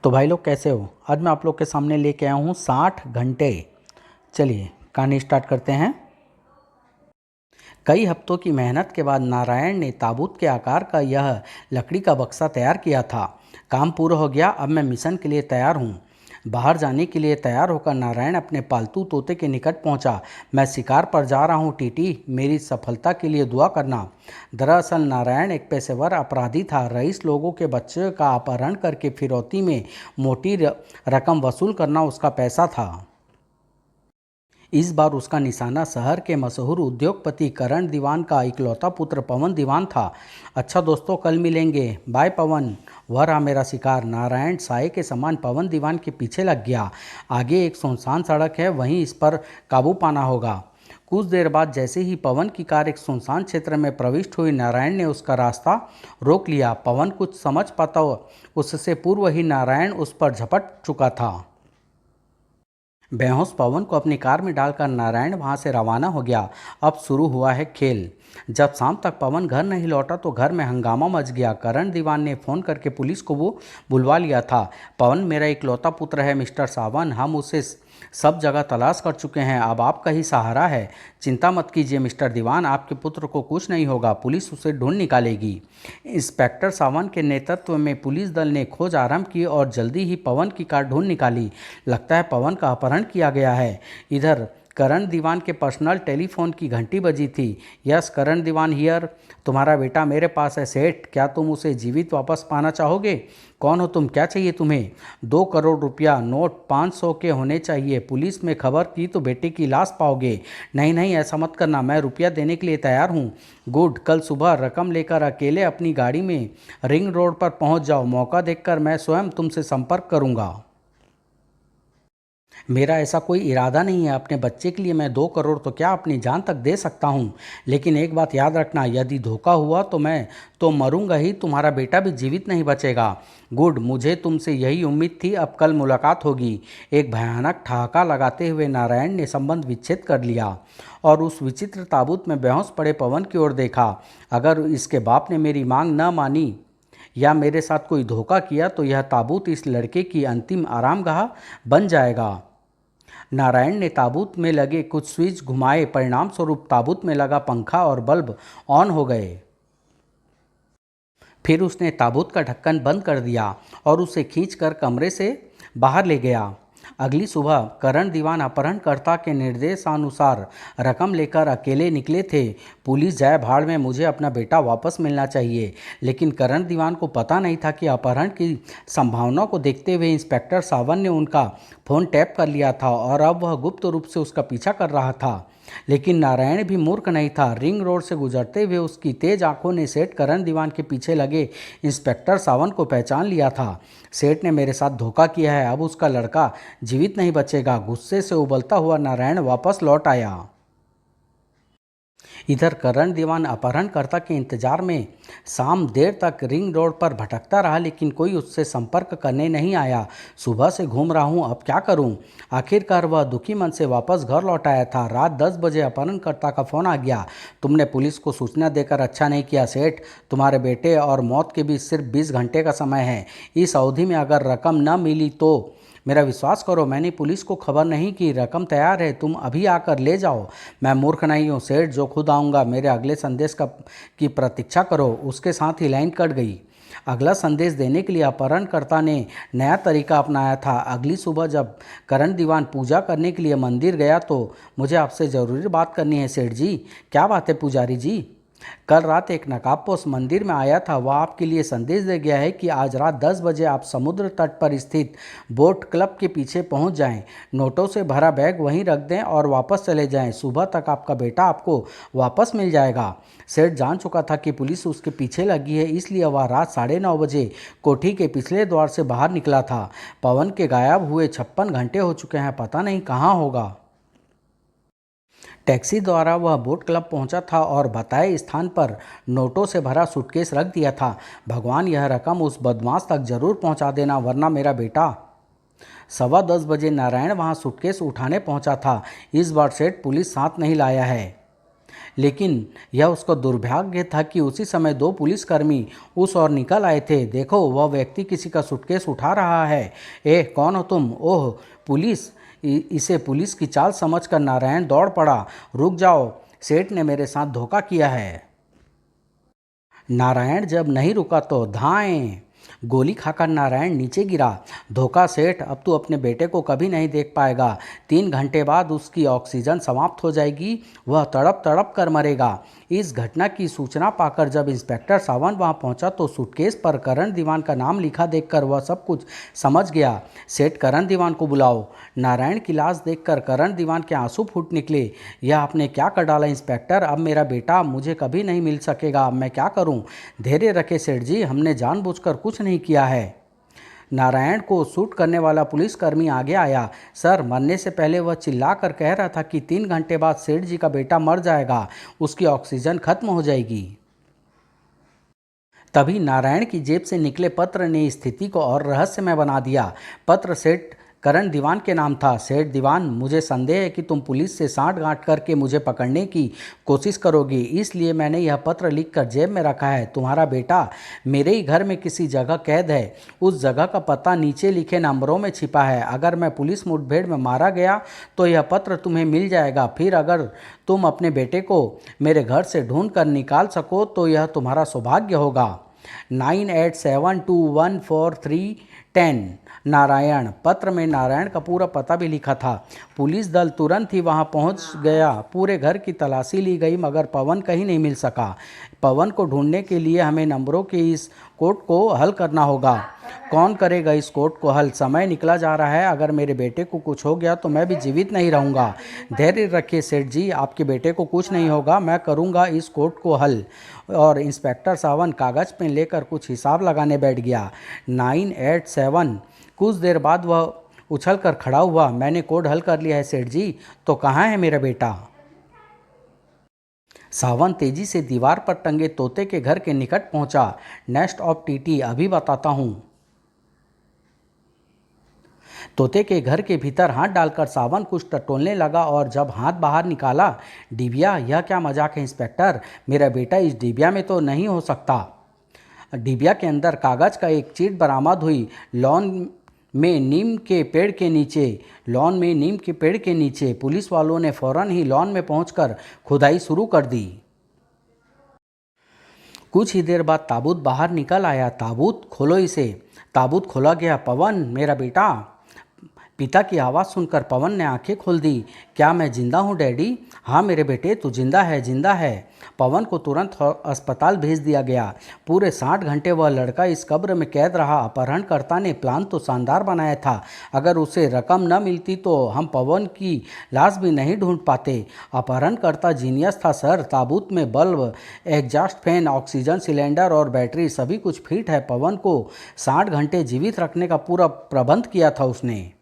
तो भाई लोग कैसे हो। आज मैं आप लोग के सामने लेके आया हूँ 60 घंटे। चलिए कहानी स्टार्ट करते हैं। कई हफ्तों की मेहनत के बाद नारायण ने ताबूत के आकार का यह लकड़ी का बक्सा तैयार किया था। काम पूरा हो गया। अब मैं मिशन के लिए तैयार हूँ। बाहर जाने के लिए तैयार होकर नारायण अपने पालतू तोते के निकट पहुंचा। मैं शिकार पर जा रहा हूं टीटी, मेरी सफलता के लिए दुआ करना। दरअसल नारायण एक पेशेवर अपराधी था। रईस लोगों के बच्चे का अपहरण करके फिरौती में मोटी रकम वसूल करना उसका पैसा था। इस बार उसका निशाना शहर के मशहूर उद्योगपति करण दीवान का इकलौता पुत्र पवन दीवान था। अच्छा दोस्तों, कल मिलेंगे। बाय पवन। वह रहा मेरा शिकार। नारायण साये के समान पवन दीवान के पीछे लग गया। आगे एक सुनसान सड़क है, वहीं इस पर काबू पाना होगा। कुछ देर बाद जैसे ही पवन की कार एक सुनसान क्षेत्र में प्रविष्ट हुई, नारायण ने उसका रास्ता रोक लिया। पवन कुछ समझ पाता उससे पूर्व ही नारायण उस पर झपट चुका था। बेहोश पवन को अपनी कार में डालकर नारायण वहां से रवाना हो गया। अब शुरू हुआ है खेल। जब शाम तक पवन घर नहीं लौटा तो घर में हंगामा मच गया। करण दीवान ने फ़ोन करके पुलिस को वो बुलवा लिया था। पवन मेरा इकलौता पुत्र है मिस्टर सावन, हम उसे सब जगह तलाश कर चुके हैं, अब आपका ही सहारा है। चिंता मत कीजिए मिस्टर दीवान, आपके पुत्र को कुछ नहीं होगा, पुलिस उसे ढूंढ निकालेगी। इंस्पेक्टर सावन के नेतृत्व में पुलिस दल ने खोज आरंभ की और जल्दी ही पवन की कार ढूंढ निकाली। लगता है पवन का अपहरण किया गया है। इधर करण दीवान के पर्सनल टेलीफोन की घंटी बजी थी। यस करण दीवान हियर, तुम्हारा बेटा मेरे पास है सेठ, क्या तुम उसे जीवित वापस पाना चाहोगे? कौन हो तुम, क्या चाहिए तुम्हें? 2 करोड़ रुपया, नोट 500 के होने चाहिए। पुलिस में खबर की तो बेटे की लाश पाओगे। नहीं नहीं, ऐसा मत करना, मैं रुपया देने के लिए तैयार हूँ। गुड, कल सुबह रकम लेकर अकेले अपनी गाड़ी में रिंग रोड पर पहुँच जाओ। मौका देखकर मैं स्वयं तुमसे संपर्क करूँगा। मेरा ऐसा कोई इरादा नहीं है। अपने बच्चे के लिए मैं 2 करोड़ तो क्या, अपनी जान तक दे सकता हूँ। लेकिन एक बात याद रखना, यदि धोखा हुआ तो मैं तो मरूंगा ही, तुम्हारा बेटा भी जीवित नहीं बचेगा। गुड, मुझे तुमसे यही उम्मीद थी। अब कल मुलाकात होगी। एक भयानक ठहाका लगाते हुए नारायण ने संबंध विच्छेद कर लिया और उस विचित्र ताबूत में बेहोश पड़े पवन की ओर देखा। अगर इसके बाप ने मेरी मांग न मानी या मेरे साथ कोई धोखा किया तो यह ताबूत इस लड़के की अंतिम आरामगाह बन जाएगा। नारायण ने ताबूत में लगे कुछ स्विच घुमाए, परिणाम स्वरूप ताबूत में लगा पंखा और बल्ब ऑन हो गए। फिर उसने ताबूत का ढक्कन बंद कर दिया और उसे खींचकर कमरे से बाहर ले गया। अगली सुबह करण दीवान अपहरणकर्ता के निर्देशानुसार रकम लेकर अकेले निकले थे। पुलिस जाए भाड़ में, मुझे अपना बेटा वापस मिलना चाहिए। लेकिन करण दीवान को पता नहीं था कि अपहरण की संभावना को देखते हुए इंस्पेक्टर सावन ने उनका फ़ोन टैप कर लिया था और अब वह गुप्त रूप से उसका पीछा कर रहा था। लेकिन नारायण भी मूर्ख नहीं था। रिंग रोड से गुजरते हुए उसकी तेज आंखों ने सेठ करण दीवान के पीछे लगे इंस्पेक्टर सावन को पहचान लिया था। सेठ ने मेरे साथ धोखा किया है, अब उसका लड़का जीवित नहीं बचेगा। गुस्से से उबलता हुआ नारायण वापस लौट आया। इधर करण दीवान अपहरणकर्ता के इंतजार में शाम देर तक रिंग रोड पर भटकता रहा, लेकिन कोई उससे संपर्क करने नहीं आया। सुबह से घूम रहा हूँ, अब क्या करूँ? आखिरकार वह दुखी मन से वापस घर लौट आया था। रात 10 बजे अपहरणकर्ता का फ़ोन आ गया। तुमने पुलिस को सूचना देकर अच्छा नहीं किया सेठ। तुम्हारे बेटे और मौत के बीच सिर्फ 20 घंटे का समय है। इस अवधि में अगर रकम न मिली तो मेरा विश्वास करो, मैंने पुलिस को खबर नहीं की। रकम तैयार है, तुम अभी आकर ले जाओ। मैं मूर्ख नहीं हूँ सेठ, जो खुद आऊँगा। मेरे अगले संदेश की प्रतीक्षा करो। उसके साथ ही लाइन कट गई। अगला संदेश देने के लिए अपहरणकर्ता ने नया तरीका अपनाया था। अगली सुबह जब करण दीवान पूजा करने के लिए मंदिर गया तो मुझे आपसे ज़रूरी बात करनी है सेठ जी। क्या बात है पुजारी जी? कल रात एक नकाबपोश मंदिर में आया था, वह आपके लिए संदेश दे गया है कि आज रात 10 बजे आप समुद्र तट पर स्थित बोट क्लब के पीछे पहुंच जाएं। नोटों से भरा बैग वहीं रख दें और वापस चले जाएं। सुबह तक आपका बेटा आपको वापस मिल जाएगा। सेठ जान चुका था कि पुलिस उसके पीछे लगी है, इसलिए वह रात 9:30 बजे कोठी के पिछले द्वार से बाहर निकला था। पवन के गायब हुए 56 घंटे हो चुके हैं, पता नहीं कहाँ होगा। टैक्सी द्वारा वह बोट क्लब पहुंचा था और बताए स्थान पर नोटों से भरा सूटकेस रख दिया था। भगवान, यह रकम उस बदमाश तक जरूर पहुंचा देना, वरना मेरा बेटा। 10:15 बजे नारायण वहां सूटकेस उठाने पहुंचा था। इस बार सेठ पुलिस साथ नहीं लाया है। लेकिन यह उसका दुर्भाग्य था कि उसी समय दो पुलिसकर्मी उस ओर निकल आए थे। देखो, वह व्यक्ति किसी का सूटकेस उठा रहा है। कौन हो तुम? ओह, पुलिस! इसे पुलिस की चाल समझकर नारायण दौड़ पड़ा। रुक जाओ, सेठ ने मेरे साथ धोखा किया है। नारायण जब नहीं रुका तो धाएं! गोली खाकर नारायण नीचे गिरा। धोखा सेठ, अब तू अपने बेटे को कभी नहीं देख पाएगा। 3 घंटे बाद उसकी ऑक्सीजन समाप्त हो जाएगी, वह तड़प तड़प कर मरेगा। इस घटना की सूचना पाकर जब इंस्पेक्टर सावंत वहां पहुंचा तो सूटकेस पर करण दीवान का नाम लिखा देखकर वह सब कुछ समझ गया। सेठ, करण दीवान को बुलाओ। नारायण की लाश देखकर करण दीवान के आंसू फूट निकले। यह आपने क्या कर डाला इंस्पेक्टर? अब मेरा बेटा मुझे कभी नहीं मिल सकेगा। अब मैं क्या करूं? धैर्य रखे सेठ जी, हमने जानबूझकर कुछ नहीं किया है। नारायण को शूट करने वाला पुलिसकर्मी आगे आया। सर, मरने से पहले वह चिल्लाकर कह रहा था कि 3 घंटे बाद सेठ जी का बेटा मर जाएगा, उसकी ऑक्सीजन खत्म हो जाएगी। तभी नारायण की जेब से निकले पत्र ने स्थिति को और रहस्यमय बना दिया। पत्र सेठ करण दीवान के नाम था। सेठ दीवान, मुझे संदेह है कि तुम पुलिस से सांठ-गांठ करके मुझे पकड़ने की कोशिश करोगे, इसलिए मैंने यह पत्र लिखकर जेब में रखा है। तुम्हारा बेटा मेरे ही घर में किसी जगह कैद है। उस जगह का पता नीचे लिखे नंबरों में छिपा है। अगर मैं पुलिस मुठभेड़ में मारा गया तो यह पत्र तुम्हें मिल जाएगा। फिर अगर तुम अपने बेटे को मेरे घर से ढूंढ कर निकाल सको तो यह तुम्हारा सौभाग्य होगा। 9872144310 नारायण। पत्र में नारायण का पूरा पता भी लिखा था। पुलिस दल तुरंत ही वहां पहुंच गया। पूरे घर की तलाशी ली गई मगर पवन कहीं नहीं मिल सका। पवन को ढूंढने के लिए हमें नंबरों के इस कोड को हल करना होगा। कौन करेगा इस कोड को हल? समय निकला जा रहा है। अगर मेरे बेटे को कुछ हो गया तो मैं भी जीवित नहीं रहूँगा। धैर्य रखिए सेठ जी, आपके बेटे को कुछ नहीं होगा। मैं करूँगा इस कोड को हल। और इंस्पेक्टर सावंत कागज़ पेन लेकर कुछ हिसाब लगाने बैठ गया। 987। कुछ देर बाद वह उछल कर खड़ा हुआ। मैंने कोड हल कर लिया है सेठ जी। तो कहाँ है मेरा बेटा? सावंत तेजी से दीवार पर टंगे तोते के घर के निकट पहुंचा। नेस्ट ऑफ टीटी, अभी बताता हूं। तोते के घर के भीतर हाथ डालकर सावंत कुछ टटोलने लगा और जब हाथ बाहर निकाला, डिबिया! यह क्या मजाक है इंस्पेक्टर? मेरा बेटा इस डिबिया में तो नहीं हो सकता। डिबिया के अंदर कागज का एक चीट बरामद हुई। लॉन में नीम के पेड़ के नीचे पुलिस वालों ने फौरन ही लॉन में पहुंचकर खुदाई शुरू कर दी। कुछ ही देर बाद ताबूत बाहर निकल आया। ताबूत खोलो इसे। ताबूत खोला गया। पवन, मेरा बेटा! पिता की आवाज़ सुनकर पवन ने आंखें खोल दी। क्या मैं जिंदा हूँ डैडी? हाँ मेरे बेटे, तू जिंदा है, जिंदा है। पवन को तुरंत अस्पताल भेज दिया गया। पूरे 60 घंटे वह लड़का इस कब्र में कैद रहा। अपहरणकर्ता ने प्लान तो शानदार बनाया था। अगर उसे रकम न मिलती तो हम पवन की लाश भी नहीं ढूंढ पाते। अपहरणकर्ता जीनियस था सर। ताबूत में bulb, exhaust fan, oxygen cylinder और बैटरी सभी कुछ फिट है। पवन को 60 घंटे जीवित रखने का पूरा प्रबंध किया था उसने।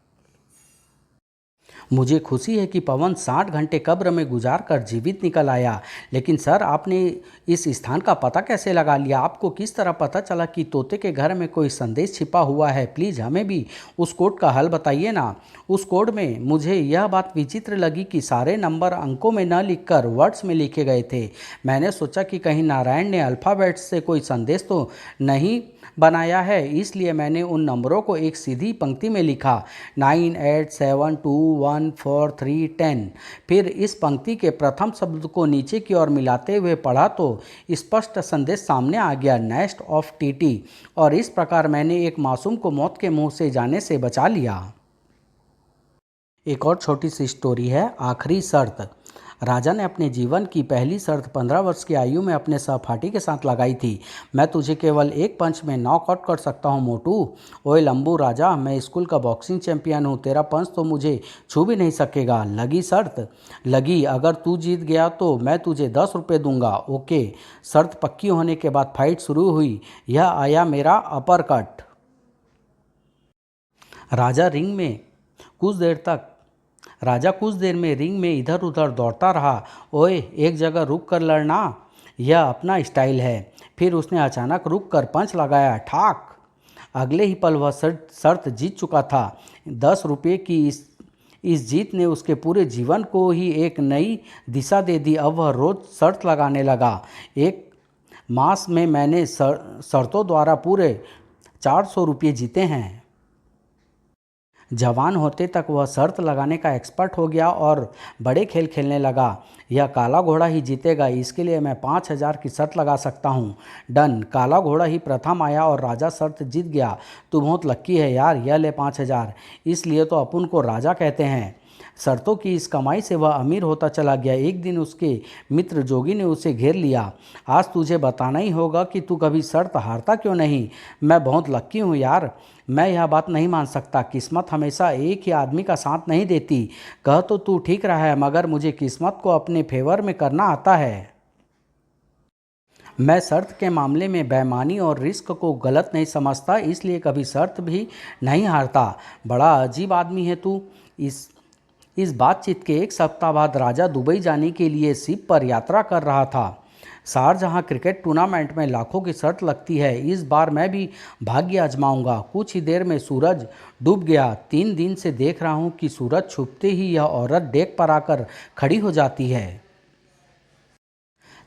मुझे खुशी है कि पवन 60 घंटे कब्र में गुजार कर जीवित निकल आया। लेकिन सर, आपने इस स्थान का पता कैसे लगा लिया? आपको किस तरह पता चला कि तोते के घर में कोई संदेश छिपा हुआ है? प्लीज़ हमें भी उस कोड का हल बताइए ना। उस कोड में मुझे यह बात विचित्र लगी कि सारे नंबर अंकों में न लिखकर वर्ड्स में लिखे गए थे। मैंने सोचा कि कहीं नारायण ने अल्फ़ाबेट्स से कोई संदेश तो नहीं बनाया है, इसलिए मैंने उन नंबरों को एक सीधी पंक्ति में लिखा, 9872144310। फिर इस पंक्ति के प्रथम शब्द को नीचे की ओर मिलाते हुए पढ़ा तो स्पष्ट संदेश सामने आ गया, नेस्ट ऑफ टीटी। और इस प्रकार मैंने एक मासूम को मौत के मुंह से जाने से बचा लिया। एक और छोटी सी स्टोरी है, आखिरी शर्त। राजा ने अपने जीवन की पहली शर्त 15 वर्ष की आयु में अपने सहपाठी के साथ लगाई थी। मैं तुझे केवल एक पंच में नॉकआउट कर सकता हूँ मोटू। ओए लंबू राजा, मैं स्कूल का बॉक्सिंग चैंपियन हूँ। तेरा पंच तो मुझे छू भी नहीं सकेगा। लगी शर्त? लगी। अगर तू जीत गया तो मैं तुझे 10 रुपये दूंगा। ओके। शर्त पक्की होने के बाद फाइट शुरू हुई। यह आया मेरा अपर कट। राजा रिंग में कुछ देर तक राजा कुछ देर में रिंग में इधर उधर दौड़ता रहा। ओए, एक जगह रुक कर लड़ना, यह अपना स्टाइल है। फिर उसने अचानक रुक कर पंच लगाया, ठाक। अगले ही पल वह शर्त जीत चुका था। 10 रुपये की इस जीत ने उसके पूरे जीवन को ही एक नई दिशा दे दी। अब वह रोज शर्त लगाने लगा। एक मास में मैंने शर्तों द्वारा पूरे 400 रुपये जीते हैं। जवान होते तक वह शर्त लगाने का एक्सपर्ट हो गया और बड़े खेल खेलने लगा। यह काला घोड़ा ही जीतेगा, इसके लिए मैं 5,000 की शर्त लगा सकता हूँ। डन। काला घोड़ा ही प्रथम आया और राजा शर्त जीत गया। तू बहुत लक्की है यार, यह ले 5,000। इसलिए तो अपन को राजा कहते हैं। शर्तों की इस कमाई से वह अमीर होता चला गया। एक दिन उसके मित्र जोगी ने उसे घेर लिया। आज तुझे बताना ही होगा कि तू कभी शर्त हारता क्यों नहीं। मैं बहुत लक्की हूँ यार, मैं यह बात नहीं मान सकता। किस्मत हमेशा एक ही आदमी का साथ नहीं देती। कह तो तू ठीक रहा है, मगर मुझे किस्मत को अपने फेवर में करना आता है। मैं शर्त के मामले में बेईमानी और रिस्क को गलत नहीं समझता, इसलिए कभी शर्त भी नहीं हारता। बड़ा अजीब आदमी है तू। इस बातचीत के एक सप्ताह बाद राजा दुबई जाने के लिए शिप पर यात्रा कर रहा था। शारजहां क्रिकेट टूर्नामेंट में लाखों की शर्त लगती है। इस बार मैं भी भाग्य आजमाऊंगा। कुछ ही देर में सूरज डूब गया। 3 दिन से देख रहा हूं कि सूरज छुपते ही यह औरत डेक पर आकर खड़ी हो जाती है।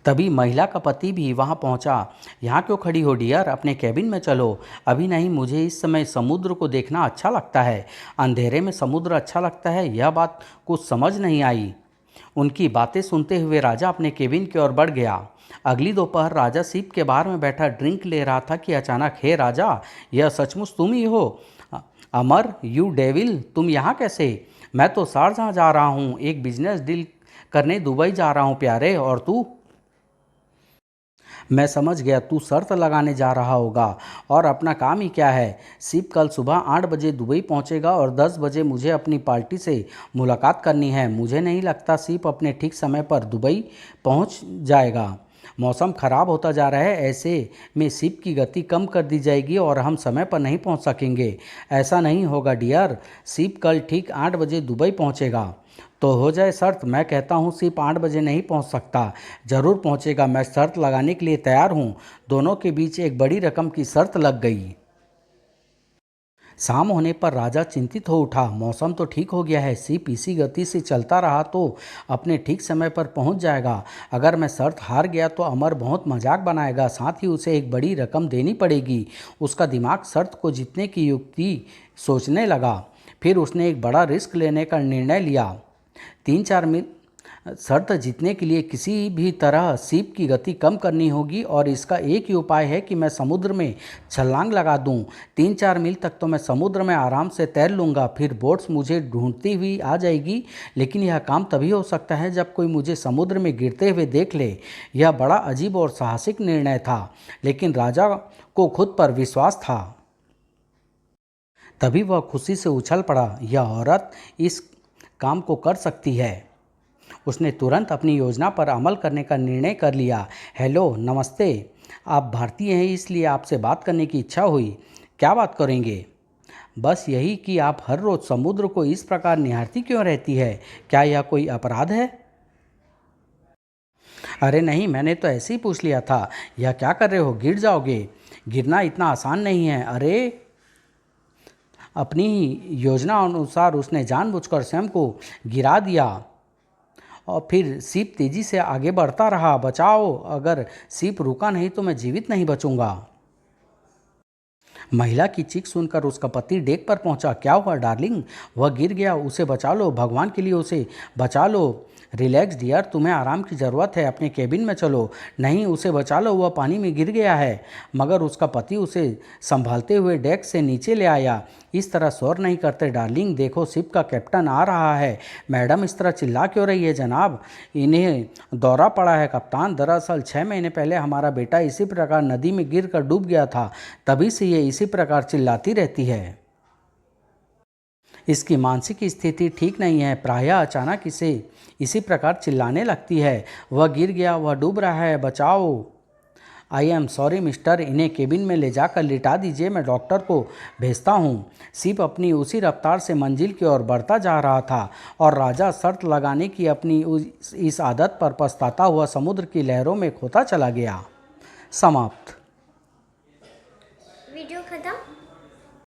तभी महिला का पति भी वहां पहुंचा। यहाँ क्यों खड़ी हो डियर, अपने कैबिन में चलो। अभी नहीं, मुझे इस समय समुद्र को देखना अच्छा लगता है। अंधेरे में समुद्र अच्छा लगता है, यह बात कुछ समझ नहीं आई। उनकी बातें सुनते हुए राजा अपने केबिन की ओर बढ़ गया। अगली दोपहर राजा शिप के बाहर में बैठा ड्रिंक ले रहा था कि अचानक, हे राजा, यह सचमुच तुम ही हो? अमर, यू डेविल, तुम यहाँ कैसे? मैं तो शारजाह जा रहा हूँ, एक बिजनेस डील करने दुबई जा रहा हूँ प्यारे। और तू? मैं समझ गया, तू शर्त लगाने जा रहा होगा। और अपना काम ही क्या है? शिप कल सुबह 8 बजे दुबई पहुंचेगा और 10 बजे मुझे अपनी पार्टी से मुलाकात करनी है। मुझे नहीं लगता शिप अपने ठीक समय पर दुबई पहुंच जाएगा। मौसम खराब होता जा रहा है, ऐसे में शिप की गति कम कर दी जाएगी और हम समय पर नहीं पहुंच सकेंगे। ऐसा नहीं होगा डियर, शिप कल ठीक 8 बजे दुबई पहुंचेगा। तो हो जाए शर्त। मैं कहता हूँ सिर्फ 8 बजे नहीं पहुँच सकता। ज़रूर पहुँचेगा, मैं शर्त लगाने के लिए तैयार हूँ। दोनों के बीच एक बड़ी रकम की शर्त लग गई। शाम होने पर राजा चिंतित हो उठा। मौसम तो ठीक हो गया है, सिर्फ इसी गति से चलता रहा तो अपने ठीक समय पर पहुंच जाएगा। अगर मैं शर्त हार गया तो अमर बहुत मजाक बनाएगा, साथ ही उसे एक बड़ी रकम देनी पड़ेगी। उसका दिमाग शर्त को जीतने की युक्ति सोचने लगा। फिर उसने एक बड़ा रिस्क लेने का निर्णय लिया। 3-4 मील शर्त जीतने के लिए किसी भी तरह शिप की गति कम करनी होगी और इसका एक ही उपाय है कि मैं समुद्र में छलांग लगा दूं। 3-4 मील तक तो मैं समुद्र में आराम से तैर लूँगा, फिर बोट्स मुझे ढूंढती हुई आ जाएगी। लेकिन यह काम तभी हो सकता है जब कोई मुझे समुद्र में गिरते हुए देख ले। यह बड़ा अजीब और साहसिक निर्णय था, लेकिन राजा को खुद पर विश्वास था। तभी वह खुशी से उछल पड़ा, यह औरत इस काम को कर सकती है। उसने तुरंत अपनी योजना पर अमल करने का निर्णय कर लिया। हेलो, नमस्ते। आप भारतीय हैं, इसलिए आपसे बात करने की इच्छा हुई। क्या बात करेंगे? बस यही कि आप हर रोज़ समुद्र को इस प्रकार निहारती क्यों रहती है? क्या यह कोई अपराध है? अरे नहीं, मैंने तो ऐसे ही पूछ लिया था। यह क्या कर रहे हो, गिर जाओगे। गिरना इतना आसान नहीं है। अरे, अपनी ही योजना अनुसार उसने जानबूझकर स्वयं को गिरा दिया और फिर शिप तेजी से आगे बढ़ता रहा। बचाओ, अगर शिप रुका नहीं तो मैं जीवित नहीं बचूंगा। महिला की चीख सुनकर उसका पति डेक पर पहुंचा। क्या हुआ डार्लिंग? वह गिर गया, उसे बचा लो, भगवान के लिए उसे बचा लो। रिलैक्स डियर, तुम्हें आराम की ज़रूरत है, अपने केबिन में चलो। नहीं, उसे बचा लो, वह पानी में गिर गया है। मगर उसका पति उसे संभालते हुए डेक से नीचे ले आया। इस तरह शोर नहीं करते डार्लिंग, देखो शिप का कैप्टन आ रहा है। मैडम इस तरह चिल्ला क्यों रही है जनाब? इन्हें दौरा पड़ा है कप्तान। दरअसल 6 महीने पहले हमारा बेटा इसी प्रकार नदी में गिर कर डूब गया था, तभी से ये इसी प्रकार चिल्लाती रहती है। इसकी मानसिक स्थिति ठीक नहीं है, प्रायः अचानक इसे इसी प्रकार चिल्लाने लगती है। वह गिर गया, वह डूब रहा है, बचाओ। आई एम सॉरी मिस्टर, इन्हें केबिन में ले जाकर लिटा दीजिए, मैं डॉक्टर को भेजता हूँ। शिप अपनी उसी रफ्तार से मंजिल की ओर बढ़ता जा रहा था और राजा शर्त लगाने की अपनी इस आदत पर पछताता हुआ समुद्र की लहरों में खोता चला गया। समाप्त। वीडियो खत्म।